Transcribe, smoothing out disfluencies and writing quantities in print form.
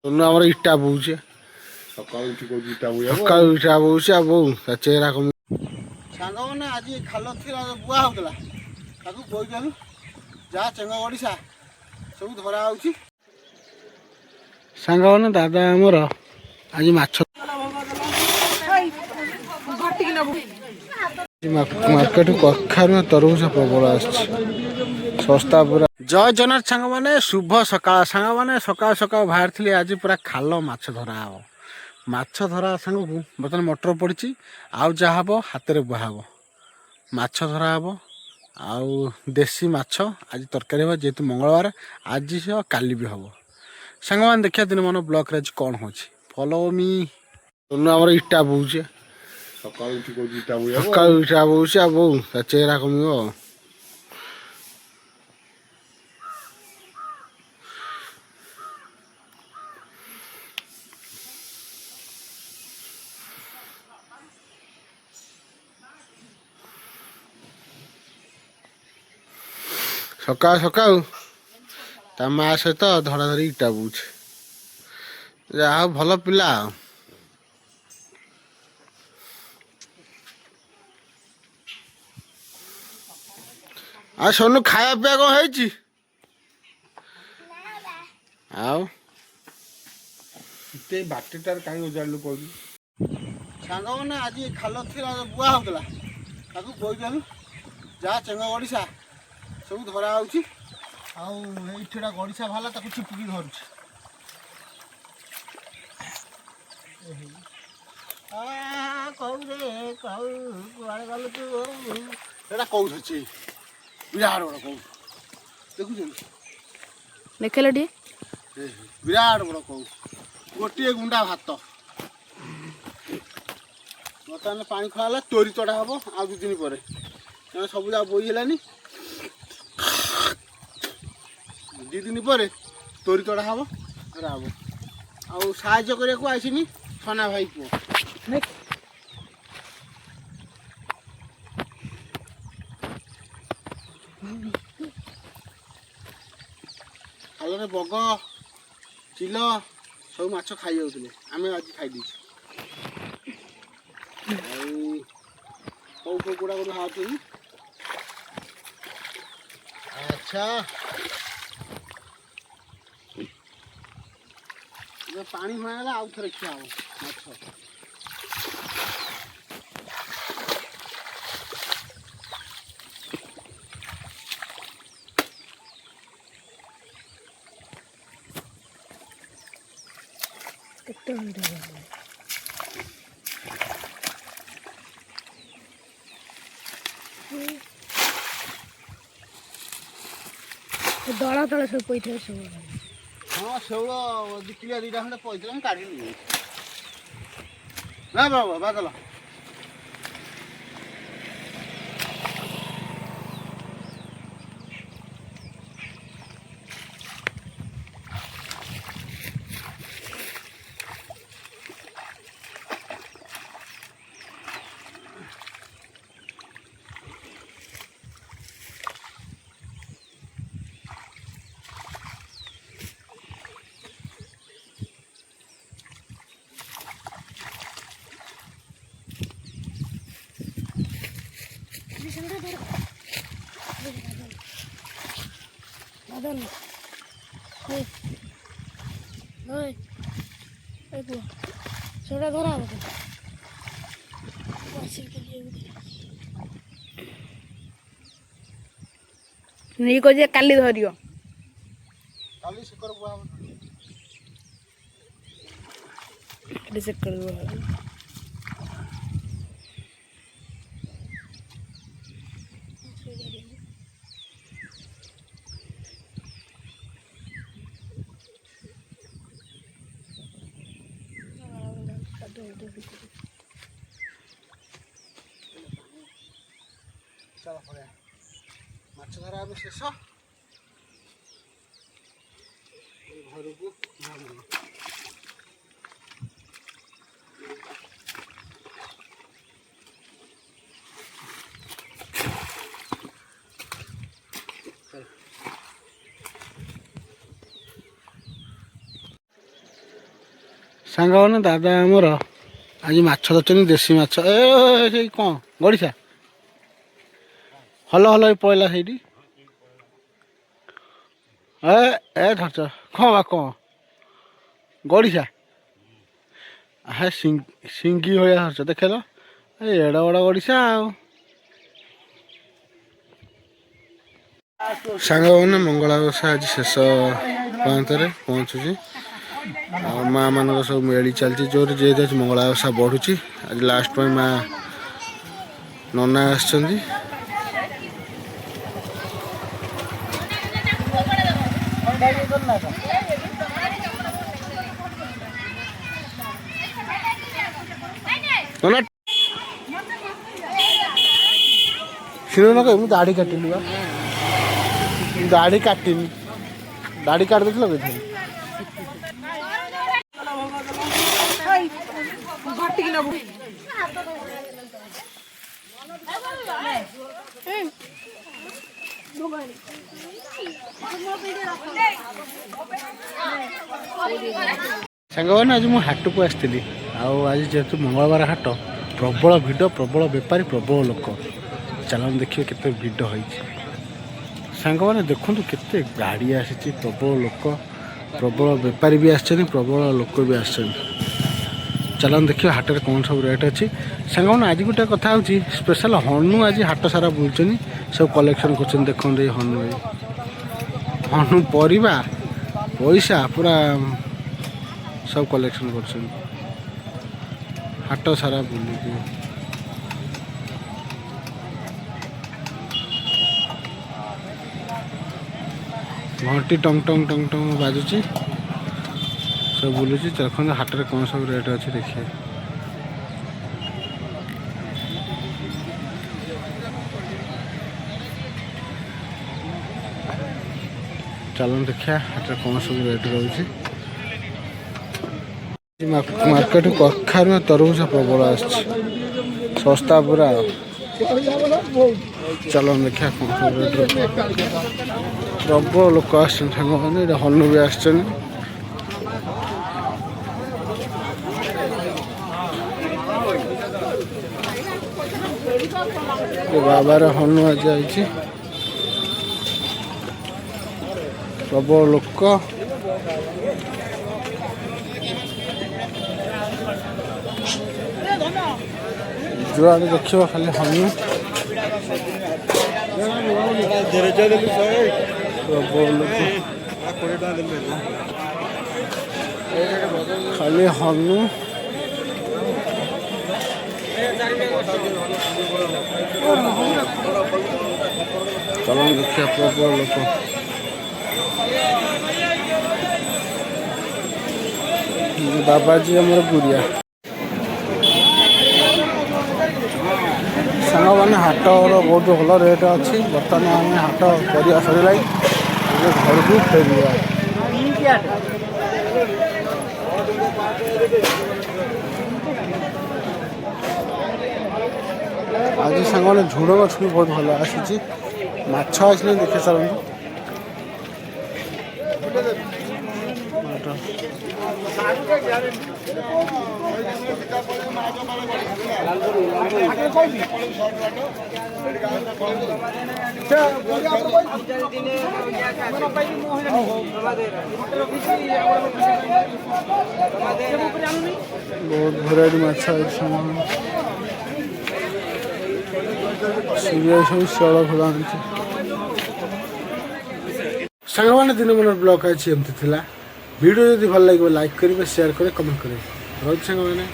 ଆମର ଇଟା ବୋହୁଛେ ସକାଳୁ ଉଠି କହୁଛି ଇଟା ବୋହିବାକୁ ସକାଳୁ ଇଟା ବୋହୁଛି ଆଉ ବୋଉ ତା ଚେହେରା କମି ସାଙ୍ଗମାନେ ଆଜି ଖାଲ ଥିଲା ବୁଆ ହଉଥିଲା ତାକୁ ବୋହିଦେଲୁ ଯାହା ଚେଙ୍ଗ ଗଡ଼ିଶା ସବୁ ଧରା ହଉଛି। ସାଙ୍ଗମାନେ ଦାଦା ଆମର ଆଜି ମାଛ ମାର୍କେଟ କଖାରୁ ତରଭୁଜ ପ୍ରବଳ ଆସିଛି ଶସ୍ତା ପୁରା। ଜୟ ଜଗନ୍ନାଥ ସାଙ୍ଗମାନେ ଶୁଭ ସକାଳ ସାଙ୍ଗମାନେ ସକାଳ ସକାଳ ବାହାରିଥିଲି ଆଜି ପୁରା ଖାଲ ମାଛ ଧରା ହେବ। ମାଛ ଧରା ସାଙ୍ଗକୁ ବର୍ତ୍ତମାନ ମଟର ପଡ଼ିଛି ଆଉ ଯାହା ହେବ ହାତରେ ବୁହା ହେବ। ମାଛ ଧରା ହେବ ଆଉ ଦେଶୀ ମାଛ ଆଜି ତରକାରୀ ହେବ ଯେହେତୁ ମଙ୍ଗଳବାର ଆଜି ସହ କାଲି ବି ହେବ। ସାଙ୍ଗମାନେ ଦେଖିବା ଦିନ ମନ ବ୍ଲକରେ ଆଜି କ'ଣ ହେଉଛି ଫଲୋ ମି। ଆମର ଇଟା ବୋହୁଛେ ସକାଳୁ ଉଠି କହୁଛି ଇଟା ବୋହିବାକୁ ସକାଳୁ ଇଟା ବୋହୁଛି ଆଉ ବୋଉ ତା ଚେହେରା କମିବ ଆଉ। ସକାଳୁ ସକାଳୁ ତା ମା ସହିତ ଧରା ଧରି ଇଟା ବୋହୁଛି ଯାହା ହଉ ଭଲ ପିଲା ଆଉ। ଆଉ ସୋନୁ ଖାଇବା ପିଇବା କ'ଣ ହେଇଛି ଆଉ ଏତେ ବାଟଟାରେ କାହିଁ ଓଜାଡ଼ିଲୁ କହିଲୁ। ସାଙ୍ଗମାନେ ଆଜି ଖାଲ ଥିଲା ବୁଆ ହଉଥିଲା ତାକୁ ବୋହିଦେଲୁ ଯାହା ଚେଙ୍ଗ ଗଡ଼ିଶା ସବୁ ଧରା ହଉଛି। ଆଉ ଏଇଠିଟା ଗଡ଼ିଶା ବାହାରିଲା ତାକୁ ଚିପିକି ଧରୁଛି। କହୁରେ କହୁ କୁଆଡ଼େ ଗଲୁ ତୁ ଏଇଟା କହୁଛି ଅଛି ବିରାଟ ବଡ଼ କହୁ ଦେଖୁଛନ୍ତି ଦେଖେଇଲ ଟିକେ ବିରାଟ ବଡ଼ କହୁ ଗୋଟିଏ ଗୁଣ୍ଡା ଭାତ। ବର୍ତ୍ତମାନ ପାଣି ଖୋଳା ହେଲା ତୋରି ତଡ଼ା ହେବ ଆଉ 2 ଦିନ ପରେ କାରଣ ସବୁ ଯାକ ବୋହି ହେଲାନି 2 ଦିନ ପରେ ତୋରି ତଡ଼ା ହେବ ଧରା ହେବ। ଆଉ ସାହାଯ୍ୟ କରିବାକୁ ଆସିନି ସନା ଭାଇ ପୁଅ ଖାଲରେ ବଗ ଚିଲ ସବୁ ମାଛ ଖାଇ ଯାଉଥିଲେ ଆମେ ଆଜି ଖାଇ ଦେଇଛୁ। ଆଉ କୋଉ କୋଉ ଗୁଡ଼ାକ ବାହାରୁଛନ୍ତି। ଆଚ୍ଛା ପାଣି ହୁଆଗଲା ଆଉ ଥରେ ଖିଆ ହବ ମାଛ। ଦଳ ତଳେ ସବୁ ପଇଥିବ ସବୁ। ହଁ ଶେଉଳ 2 କିଲିଆ 2ଟା ଖଣ୍ଡେ ପଇଥିଲା ମୁଁ କାଢ଼ିଲି ନା ବାବା ବାଦଲ। ସେଟା ଧରା ହବ ନେଇ କହୁଛି କାଲି ଧରିବ କାଲି ଶିକର ବୁହା ହବ ସେ କରିବ। ଚାଲ ପଳେଇବା ମାଛ ଧରା ଏବେ ଶେଷ ଘରକୁ ବାହାରିବୁ। ସାଙ୍ଗମାନେ ଦାଦା ଆମର ଆଜି ମାଛ ଧରିଛନ୍ତି ଦେଶୀ ମାଛ। ସେଇ କ'ଣ ଗଡ଼ିଶା ହଲ ହଲ ପଳେଇଲା ସେଇଠି। ଧରିଛ କ'ଣ ବା କ'ଣ ଗଡ଼ିଶା ସିଙ୍ଗି ଭଳିଆ ଧରିଛ ଦେଖେଇଲ। ଏଡ଼ ବଡ଼ ଗଡ଼ିଶା ଆଉ। ସାଙ୍ଗମାନେ ମଙ୍ଗଳା ଓଷା ଆଜି ଶେଷ ପ୍ରାନ୍ତରେ ପହଞ୍ଚୁଛି। ଆଉ ମାଆ ମାନଙ୍କ ସବୁ ମେଳି ଚାଲିଛି ଜୋରରେ, ଯେହେତୁ ଆଜି ମଙ୍ଗଳା ଓଷା ବଢ଼ୁଛି। ଆଜି ଲାଷ୍ଟ ପାଇଁ ମା ନନା ଆସିଛନ୍ତି। ନନା ମୁଁ ଦାଢ଼ି କାଟିଲି ବା, ଦାଢ଼ି କାଟିନି, ଦାଢ଼ି କାଟି ଦେଇଥିଲ କେତେବେଳେ? ସାଙ୍ଗମାନେ ଆଜି ମୁଁ ହାଟକୁ ଆସିଥିଲି। ଆଉ ଆଜି ଯେହେତୁ ମଙ୍ଗଳବାର ହାଟ, ପ୍ରବଳ ଭିଡ଼, ପ୍ରବଳ ବେପାରୀ, ପ୍ରବଳ ଲୋକ। ଚାଲନ୍ତୁ ଦେଖିବେ କେତେ ଭିଡ଼ ହେଇଛି। ସାଙ୍ଗମାନେ ଦେଖନ୍ତୁ କେତେ ଗାଡ଼ି ଆସିଛି, ପ୍ରବଳ ଲୋକ, ପ୍ରବଳ ବେପାରୀ ବି ଆସିଛନ୍ତି, ପ୍ରବଳ ଲୋକ ବି ଆସିଛନ୍ତି। ଚାଲନ୍ତୁ ଦେଖିବା ହାଟରେ କ'ଣ ସବୁ ରେଟ୍ ଅଛି। ସାଙ୍ଗମାନେ ଆଜି ଗୋଟେ କଥା ହେଉଛି, ସ୍ପେଶାଲ୍ ହନୁ ଆଜି ହାଟ ସାରା ବୁଲୁଛନ୍ତି, ସବୁ କଲେକ୍ସନ୍ କରୁଛନ୍ତି। ଦେଖନ୍ତୁ ଏଇ ହନୁ, ଏଇ ହନୁ ପରିବା ପଇସା ପୁରା ସବୁ କଲେକ୍ସନ୍ କରୁଛନ୍ତି ହାଟ ସାରା ବୁଲିକି। ଘଣ୍ଟି ଟଙ୍ଗ ଟଙ୍ଗ ଟଙ୍ଗ ଟଙ୍ଗ ବାଜୁଛି, ସବୁ ବୁଲୁଛି। ଦେଖନ୍ତୁ ହାଟରେ କ'ଣ ସବୁ ରେଟ୍ ଅଛି ଦେଖିବେ। ଚାଲନ୍ତୁ ଦେଖିବା ହାଟରେ କ'ଣ ସବୁ ରେଟ୍ ରହୁଛି। ମାର୍କେଟକୁ କଖାରୁ ତରଭୁଜ ପ୍ରବଳ ଆସିଛି, ଶସ୍ତା ପୁରା। ଚାଲନ୍ତୁ ଦେଖିବା କ'ଣ ସବୁ ରେଟ୍ ରହୁଛି। ପ୍ରବଳ ଲୋକ ଆସିଛନ୍ତି ସାଙ୍ଗମାନେ, ଏଇଟା ହନୁ ବି ଆସିଛନ୍ତି। ବାବାର ହନୁ ଆଜି ଆଇଛି, ପ୍ରବଳ ଲୋକ। ଯୁଆଡ଼େ ଦେଖିବ ଖାଲି ହନୁ, ପ୍ରବଳ ଲୋକ, ଖାଲି ହନୁ। ଚାଲନ୍ତୁ ଦେଖିବା ପ୍ରବଳ ଲୋକ। ବାବାଜୀ ଆମର ଗୁରିଆ। ସାଙ୍ଗମାନେ ହାଟର ବହୁତ ଭଲ ରେଟ୍ ଅଛି। ବର୍ତ୍ତମାନ ଆମେ ହାଟ କରିବା ସରିଲାଣି, ଏବେ ଘରକୁ ଫେରିବା। ଆଜି ସାଙ୍ଗମାନେ ଝୁଡ଼ଙ୍ଗ ଛୁଇଁ ବହୁତ ଭଲ ଆସିଛି। ମାଛ ଆସିଲେ ଦେଖି ଚାଲନ୍ତୁ। ବହୁତ ଭେରାଇଟି ମାଛ ଅଛି। ସବୁ ଶେଳ ଖୋଲା ଆଣିଛି। ସାଙ୍ଗମାନେ ଦିନମାନ ବ୍ଲଗ୍ ଅଛି ଏମିତି ଥିଲା। ଭିଡ଼ିଓ ଯଦି ଭଲ ଲାଗିବ ଲାଇକ୍ କରିବେ, ସେୟାର କରିବେ, କମେଣ୍ଟ କରିବେ। ରହୁଛି ସାଙ୍ଗମାନେ।